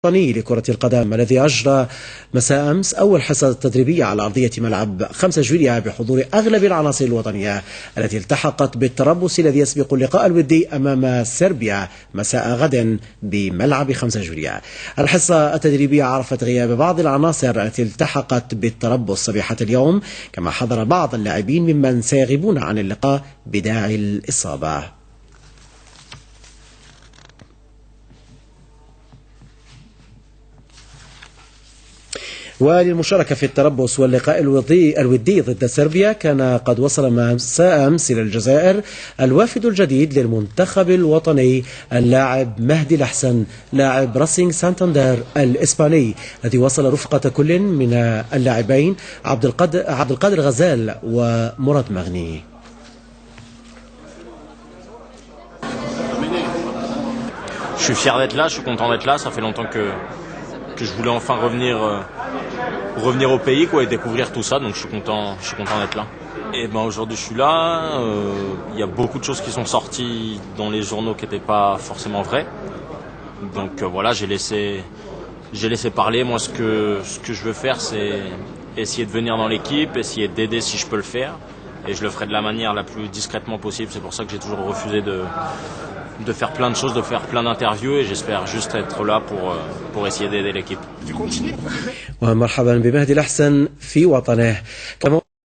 الوطني لكرة القدم الذي أجرى مساء أمس أول حصة تدريبية على أرضية ملعب 5 جويلية بحضور أغلب العناصر الوطنية التي التحقت بالتربص الذي يسبق اللقاء الودي أمام صربيا مساء غد بملعب 5 جويلية. الحصة التدريبية عرفت غياب بعض العناصر التي التحقت بالتربص صبيحة اليوم، كما حضر بعض اللاعبين ممن سيغيبون عن اللقاء بداعي الإصابة. وللمشاركة في التربص واللقاء الودي ضد صربيا كان قد وصل مساء أمس إلى الجزائر الوافد الجديد للمنتخب الوطني اللاعب مهدي الحسن لاعب راسينغ سانتاندر الإسباني، الذي وصل رفقة كل من اللاعبين عبد القادر غزال ومراد مغني. Je suis fier d'être là, je suis content d'être là, ça fait longtemps que je voulais enfin revenir au pays quoi, et découvrir tout ça, donc je suis content d'être là. Et ben aujourd'hui je suis là, y a beaucoup de choses qui sont sorties dans les journaux qui n'étaient pas forcément vraies. Donc voilà, j'ai laissé parler. Moi ce que je veux faire, c'est essayer de venir dans l'équipe, essayer d'aider si je peux le faire, et je le ferai de la manière la plus discrètement possible. C'est pour ça que j'ai toujours refusé de faire plein de choses, de faire plein d'interviews, et j'espère juste être là pour essayer d'aider l'équipe. ومرحبا بمهدي الحسن في وطنه.